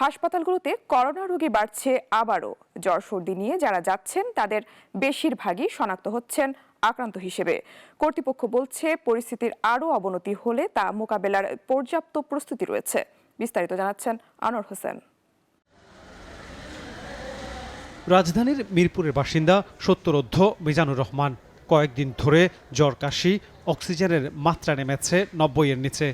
হাসপাতালগুলোতে করোনা রোগী বাড়ছে আবারও। জ্বর সর্দি নিয়ে যারা যাচ্ছেন তাদের বেশিরভাগই শনাক্ত হচ্ছেন আক্রান্ত হিসেবে। কর্তৃপক্ষ বলছে পরিস্থিতির আরও অবনতি হলে তা মোকাবেলার পর্যাপ্ত প্রস্তুতি রয়েছে। বিস্তারিত জানাচ্ছেন আনোয়ার হোসেন। রাজধানীর মিরপুরের বাসিন্দা সত্তরোর্ধ্ব মিজানুর রহমান। কয়েকদিন ধরে জ্বর, কাশি, অক্সিজেনের মাত্রা নেমেছে 90-এর নিচে।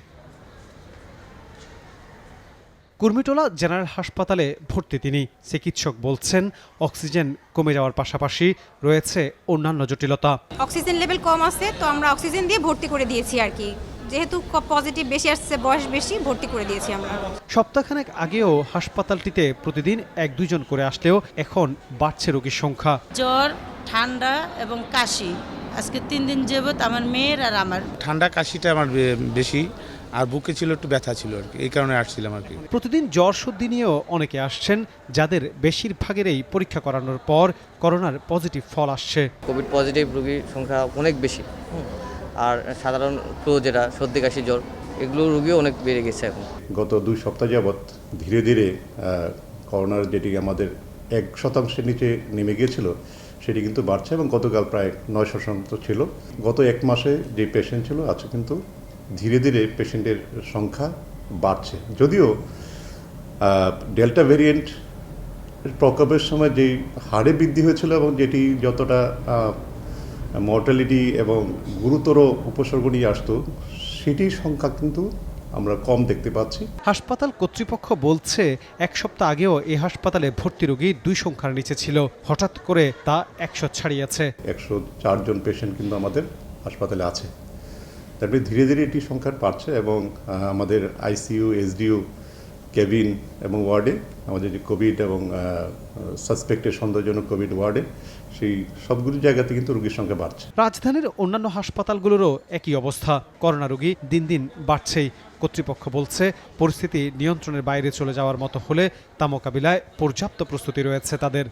কুর্মিটোলা জেনারেল হাসপাতালে ভর্তি তিনি। চিকিৎসক বলছেন অক্সিজেন কমে যাওয়ার পাশাপাশি রয়েছে অন্যান্য জটিলতা। অক্সিজেন লেভেল কম আছে, তো আমরা অক্সিজেন দিয়ে ভর্তি করে দিয়েছি আর কি। যেহেতু পজিটিভ বেশি আসছে, বয়স বেশি, ভর্তি করে দিয়েছি আমরা। সপ্তাহখানেক আগেও হাসপাতালটিতে প্রতিদিন 1-2 জন করে আসলেও এখন বাড়ছে রোগীর সংখ্যা। জ্বর, ঠান্ডা এবং কাশি আজকে 3 দিন যাবত আমার মেয়ের আর আমার। ঠান্ডা কাশিটা আমার বেশি, আর বুকে ছিল একটু ব্যথা ছিল আর কি, এই কারণে আসছিলাম আর কি। প্রতিদিন জ্বর সর্দি নিয়েও অনেকে আসছেন, যাদের বেশিরভাগেরই পরীক্ষা করানোর পর করোনার পজিটিভ ফল আসছে। কোভিড পজিটিভ রোগীর সংখ্যা অনেক বেশি, আর সাধারণ ফ্লু যেটা সর্দি কাশি জ্বর, এগুলো রোগীও অনেক বেড়ে গেছে এখন। গত 2 সপ্তাহ যাবৎ ধীরে ধীরে করোনার যেটি আমাদের 1% নিচে নেমে গিয়েছিল সেটি কিন্তু বাড়ছে, এবং গতকাল প্রায় 900 ছিল। গত 1 মাসে যে পেশেন্ট ছিল আজকে কিন্তু ধীরে ধীরে পেশেন্টের সংখ্যা বাড়ছে। যদিও ডেল্টা ভ্যারিয়েন্ট প্রকোপের সময় যেই হারে বৃদ্ধি হয়েছিল এবং যেটি যতটা মর্টালিটি এবং গুরুতর উপসর্গ নিয়ে আসতো, সেটির সংখ্যা কিন্তু আমরা কম দেখতে পাচ্ছি। হাসপাতাল কর্তৃপক্ষ বলছে 1 সপ্তাহ আগেও এই হাসপাতালে ভর্তি রোগী 2 সংখ্যার নিচে ছিল, হঠাৎ করে তা 100 ছাড়িয়েছে। 104 জন পেশেন্ট কিন্তু আমাদের হাসপাতালে আছে। তারপরে ধীরে ধীরে এটি সংখ্যা বাড়ছে, এবং আমাদের আইসিইউ, এসডিইউ, কেবিন এবং ওয়ার্ডে আমাদের যে কোভিড এবং সাসপেক্টের সন্দেহজনক কোভিড ওয়ার্ডে, সেই সবগুলো জায়গাতে কিন্তু রোগীর সংখ্যা বাড়ছে। রাজধানীর অন্যান্য হাসপাতালগুলোরও একই অবস্থা। করোনা রোগী দিন দিন বাড়ছেই। কর্তৃপক্ষ বলছে পরিস্থিতি নিয়ন্ত্রণের বাইরে চলে যাওয়ার মতো হলে তা মোকাবিলায় পর্যাপ্ত প্রস্তুতি রয়েছে তাদের।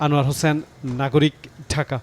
আনোয়ার হোসেন, নাগরিক, ঢাকা।